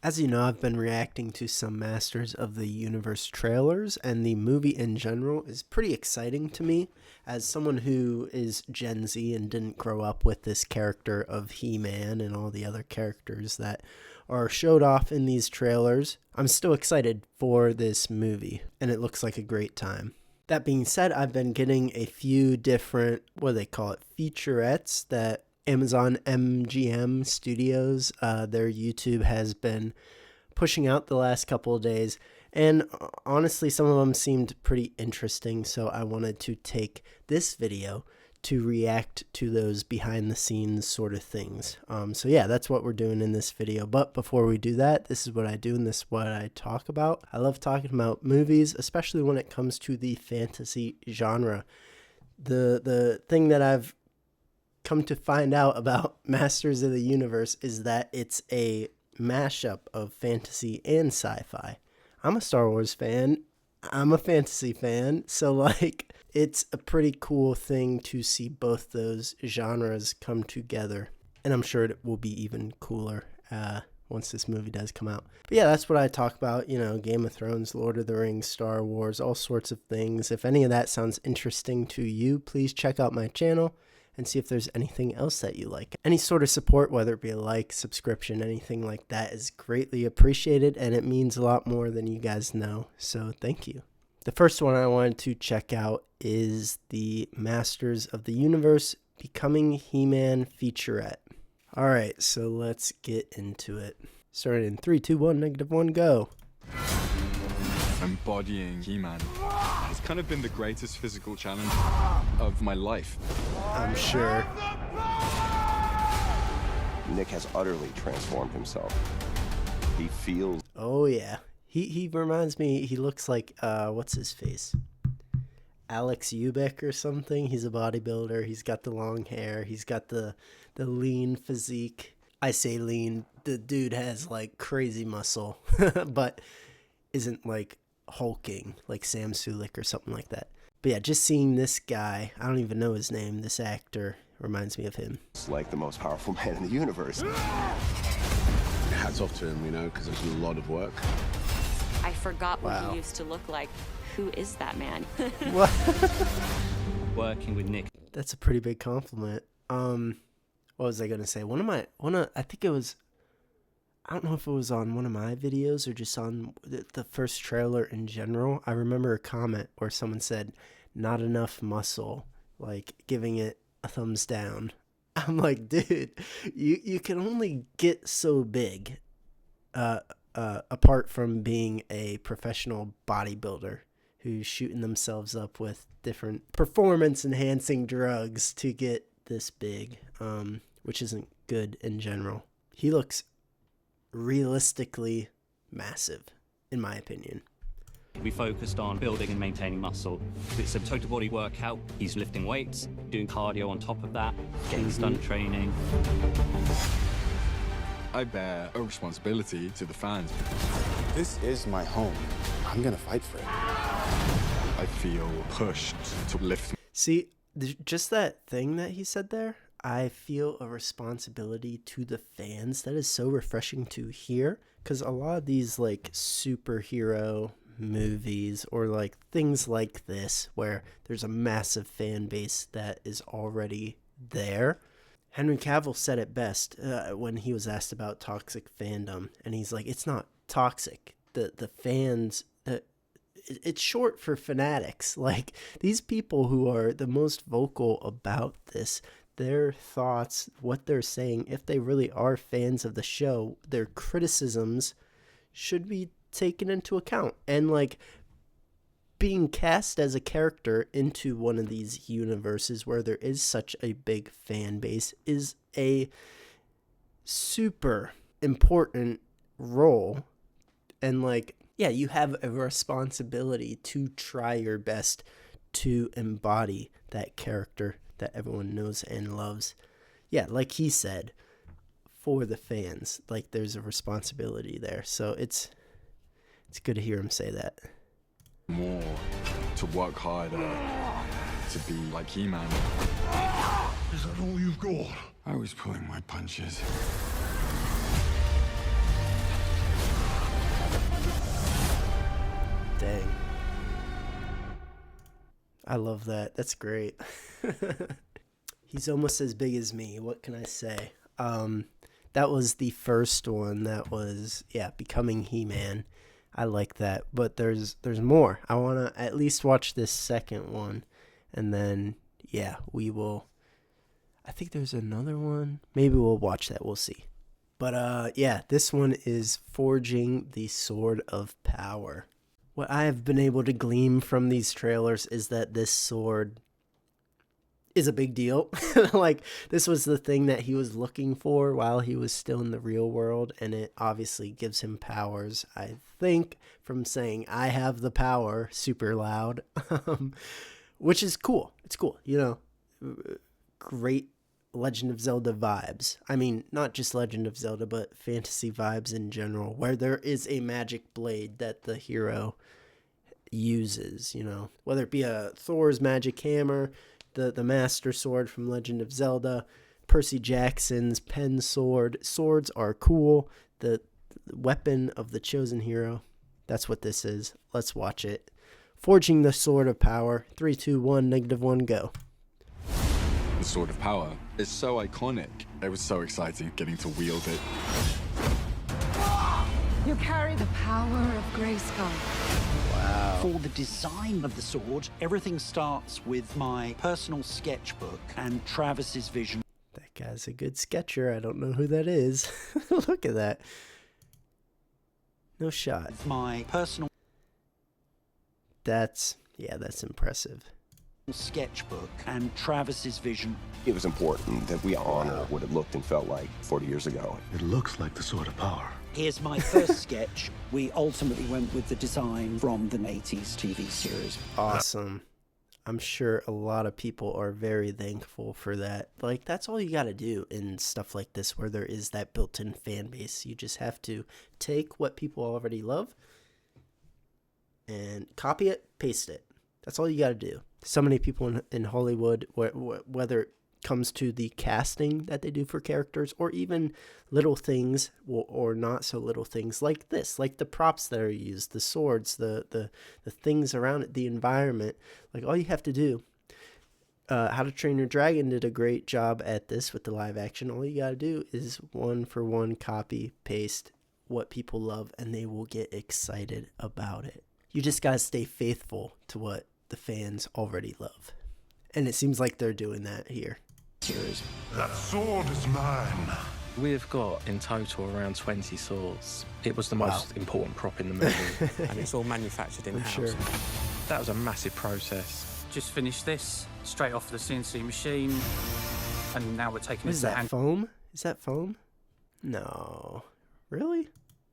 As you know, I've been reacting to some Masters of the Universe trailers, and the movie in general is pretty exciting to me. As someone who is Gen Z and didn't grow up with this character of He-Man and all the other characters that are showed off in these trailers, I'm still excited for this movie, and it looks like a great time. That being said, I've been getting a few different, what do they call it, featurettes that Amazon MGM Studios, their YouTube has been pushing out the last couple of days. And honestly, some of them seemed pretty interesting. So I wanted to take this video to react to those behind the scenes sort of things. So yeah, that's what we're doing in this video. But before we do that, this is what I do and this is what I talk about. I love talking about movies, especially when it comes to the fantasy genre. The thing that I've come to find out about Masters of the Universe is that it's a mashup of fantasy and sci-fi. I'm a Star Wars fan. I'm a fantasy fan. So like, it's a pretty cool thing to see both those genres come together. And I'm sure it will be even cooler once this movie does come out. But yeah, that's what I talk about. You know, Game of Thrones, Lord of the Rings, Star Wars, all sorts of things. If any of that sounds interesting to you, please check out my channel and see if there's anything else that you like. Any sort of support, whether it be a like, subscription, anything like that, is greatly appreciated, and it means a lot more than you guys know, so thank you. The first one I wanted to check out is the Masters of the Universe Becoming He-Man featurette. Alright, so let's get into it. Starting in 3, 2, 1, -1, go. Embodying He-Man has kind of been the greatest physical challenge of my life. I'm sure. Nick has utterly transformed himself. He feels... Oh yeah. He reminds me, he looks like, what's his face? Alex Ubik or something. He's a bodybuilder. He's got the long hair. He's got the lean physique. I say lean. The dude has like crazy muscle, but isn't like hulking like Sam Sulik or something like that. But yeah, just seeing this guy, I don't even know his name, this actor reminds me of him. It's like the most powerful man in the universe. Hats off to him, you know, because there's a lot of work. I forgot what he used to look like. Who is that man? What? Working with Nick. That's a pretty big compliment. What was I gonna say? I think it was, I don't know if it was on one of my videos or just on the first trailer in general. I remember a comment where someone said, not enough muscle, like giving it a thumbs down. I'm like, dude, you can only get so big apart from being a professional bodybuilder who's shooting themselves up with different performance-enhancing drugs to get this big, which isn't good in general. He looks realistically massive, in my opinion. We focused on building and maintaining muscle. It's a total body workout. He's lifting weights, doing cardio on top of that, getting stunt training. I bear a responsibility to the fans. This is my home. I'm gonna fight for it. I feel pushed to lift. See, just that thing that he said there, I feel a responsibility to the fans. That is so refreshing to hear, because a lot of these like superhero movies or like things like this where there's a massive fan base that is already there. Henry Cavill said it best when he was asked about toxic fandom, and he's like, it's not toxic. The fans, it's short for fanatics. Like, these people who are the most vocal about this, their thoughts, what they're saying, if they really are fans of the show, their criticisms should be taken into account. And like, being cast as a character into one of these universes where there is such a big fan base is a super important role. And like, yeah, you have a responsibility to try your best to embody that character that everyone knows and loves. Yeah, like he said, for the fans, like there's a responsibility there. So it's good to hear him say that. More to work harder, to be like He-Man. Is that all you've got? I was pulling my punches. I love that. That's great. He's almost as big as me. What can I say? That was the first one. That was, yeah, Becoming He-Man. I like that. But there's more. I want to at least watch this second one. And then, yeah, we will. I think there's another one. Maybe we'll watch that. We'll see. But, yeah, this one is Forging the Sword of Power. What I have been able to glean from these trailers is that this sword is a big deal. Like, this was the thing that he was looking for while he was still in the real world, and it obviously gives him powers, I think, from saying, I have the power, super loud, which is cool. It's cool, you know, great Legend of Zelda vibes. I mean, not just Legend of Zelda, but fantasy vibes in general, where there is a magic blade that the hero uses, you know, whether it be a Thor's magic hammer, the Master Sword from Legend of Zelda, Percy Jackson's pen sword. Swords are cool. The weapon of the chosen hero. That's what this is. Let's watch it. Forging the Sword of Power. 3, 2, 1, -1, go. The Sword of Power is so iconic. It was so exciting getting to wield it. You carry the power of Grayskull. For the design of the sword, everything starts with my personal sketchbook and Travis's vision. That guy's a good sketcher. I don't know who that is. Look at that. No shot. My personal That's impressive. sketchbook and Travis's vision. It was important that we honor what it looked and felt like 40 years ago. It looks like the Sword of Power. Here's my first sketch. We ultimately went with the design from the 80s TV series. Awesome. I'm sure a lot of people are very thankful for that. Like, that's all you got to do in stuff like this where there is that built-in fan base. You just have to take what people already love and copy it, paste it. That's all you got to do. So many people in Hollywood, whether it comes to the casting that they do for characters or even little things or not so little things like this, like the props that are used, the swords, the things around it, the environment, like all you have to do. How to Train Your Dragon did a great job at this with the live action. All you got to do is 1-for-1 copy, paste what people love, and they will get excited about it. You just got to stay faithful to what the fans already love. And it seems like they're doing that here. That sword is mine. We've got in total around 20 swords. It was the most important prop in the movie. And it's all manufactured in-house. Sure. That was a massive process. Just finished this straight off the CNC machine, and now we're taking Is that foam? Is that foam? No. Really?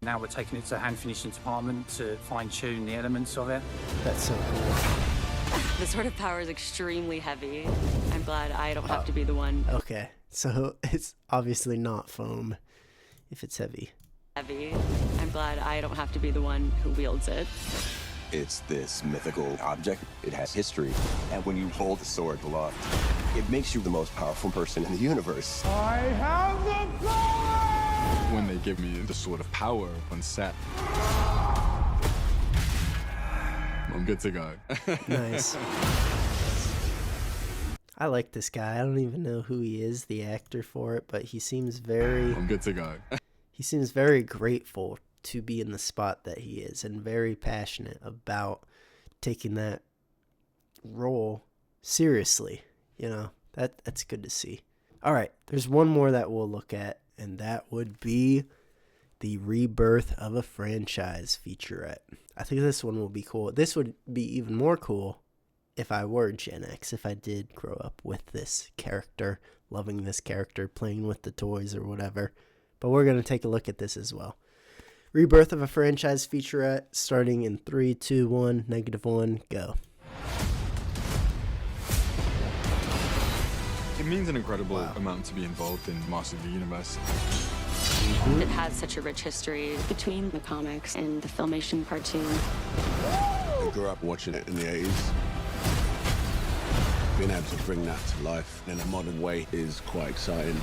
Now we're taking it to the hand finishing department to fine-tune the elements of it. That's so cool. The Sword of Power is extremely heavy. I'm glad I don't have to be the one. Okay, so it's obviously not foam if it's heavy. I'm glad I don't have to be the one who wields it. It's this mythical object. It has history. And when you hold the sword aloft, it makes you the most powerful person in the universe. I have the power! When they give me the Sword of Power on set, I'm good to go. Nice. I like this guy. I don't even know who he is, the actor for it, but he seems very... I'm good to go. He seems very grateful to be in the spot that he is and very passionate about taking that role seriously. You know, that's good to see. All right, there's one more that we'll look at, and that would be the rebirth of a franchise featurette. I think this one will be cool. This would be even more cool if I were Gen X, if I did grow up with this character, loving this character, playing with the toys or whatever. But we're going to take a look at this as well. Rebirth of a franchise featurette starting in 3, 2, 1, -1, go. It means an incredible amount to be involved in Master of the Universe. It has such a rich history between the comics and the Filmation cartoon. I grew up watching it in the 80s. Being able to bring that to life in a modern way is quite exciting.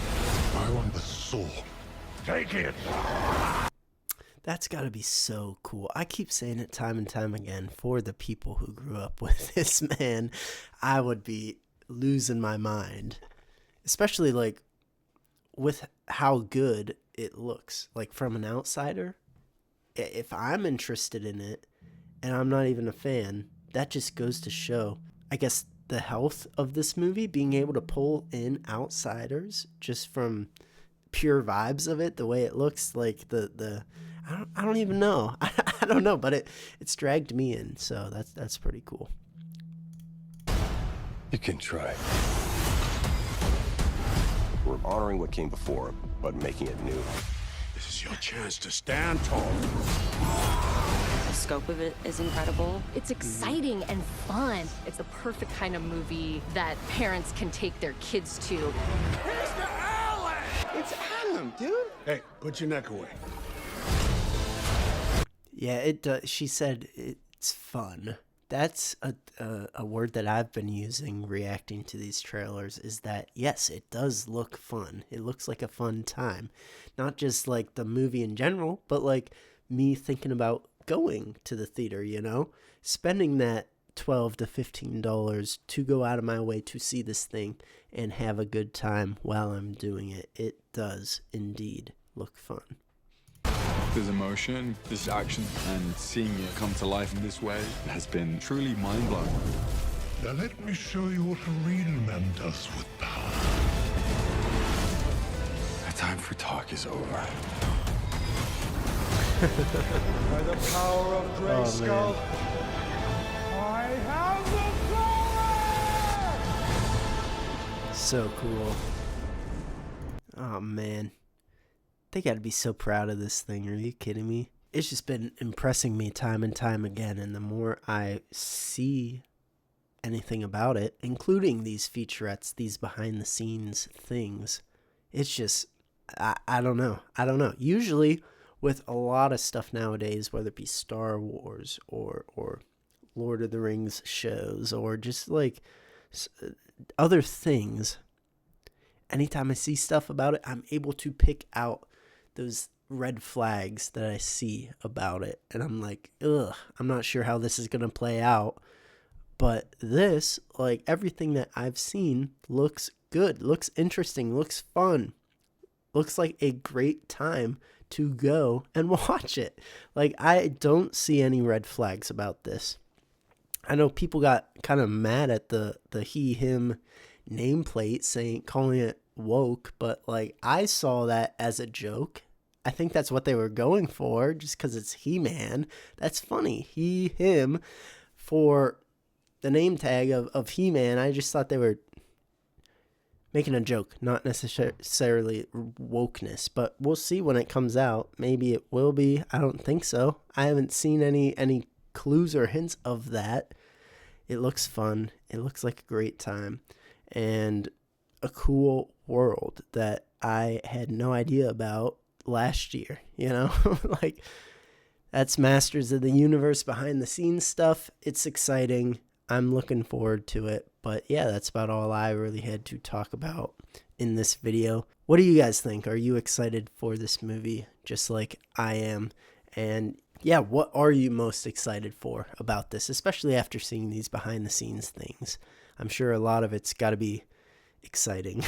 I want the sword. Take it! That's got to be so cool. I keep saying it time and time again. For the people who grew up with this, man, I would be losing my mind. Especially, like, with how good it looks. Like, from an outsider, if I'm interested in it and I'm not even a fan, that just goes to show, I guess, the health of this movie, being able to pull in outsiders just from pure vibes of it, the way it looks, like I don't even know. I don't know, but it's dragged me in, so that's pretty cool. You can try. We're honoring what came before, but making it new. This is your chance to stand tall. The scope of it is incredible. It's exciting and fun. It's the perfect kind of movie that parents can take their kids to. Mr. Allen! It's Adam, dude. Hey, put your neck away. Yeah, it does. She said it's fun. That's a word that I've been using reacting to these trailers, is that, yes, it does look fun. It looks like a fun time. Not just like the movie in general, but like me thinking about going to the theater, you know? Spending that $12 to $15 to go out of my way to see this thing and have a good time while I'm doing it. It does indeed look fun. There's emotion, there's action, and seeing it come to life in this way has been truly mind-blowing. Now let me show you what a real man does with power. The time for talk is over. By the power of Grayskull, I have the power! So cool. Oh, man. They got to be so proud of this thing. Are you kidding me? It's just been impressing me time and time again. And the more I see anything about it, including these featurettes, these behind the scenes things, it's just, I don't know. I don't know. Usually with a lot of stuff nowadays, whether it be Star Wars or Lord of the Rings shows or just like other things, anytime I see stuff about it, I'm able to pick out those red flags that I see about it. And I'm like, ugh, I'm not sure how this is going to play out. But this, like everything that I've seen, looks good, looks interesting, looks fun, looks like a great time to go and watch it. Like, I don't see any red flags about this. I know people got kind of mad at the he, him nameplate calling it woke, but like I saw that as a joke. I think that's what they were going for, just because it's He-Man. That's funny. He, him, for the name tag of He-Man. I just thought they were making a joke, not necessarily wokeness, but we'll see when it comes out. Maybe it will be. I don't think so. I haven't seen any clues or hints of that. It looks fun. It looks like a great time and a cool world that I had no idea about last year, you know? Like, that's Masters of the Universe behind the scenes stuff. It's exciting. I'm looking forward to it. But yeah, that's about all I really had to talk about in this video. What do you guys think? Are you excited for this movie just like I am? And yeah, what are you most excited for about this, especially after seeing these behind the scenes things? I'm sure a lot of it's got to be exciting.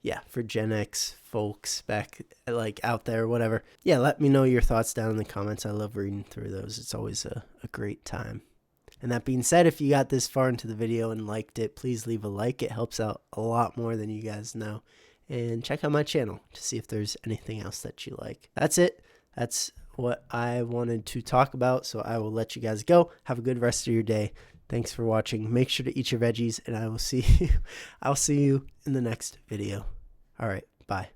Yeah, for Gen X folks back like out there, whatever. Yeah, let me know your thoughts down in the comments. I love reading through those. It's always a great time. And that being said, if you got this far into the video and liked it, please leave a like. It helps out a lot more than you guys know. And check out my channel to see if there's anything else that you like. That's it. That's what I wanted to talk about, so I will let you guys go. Have a good rest of your day. Thanks for watching. Make sure to eat your veggies, and I'll see you in the next video. All right, bye.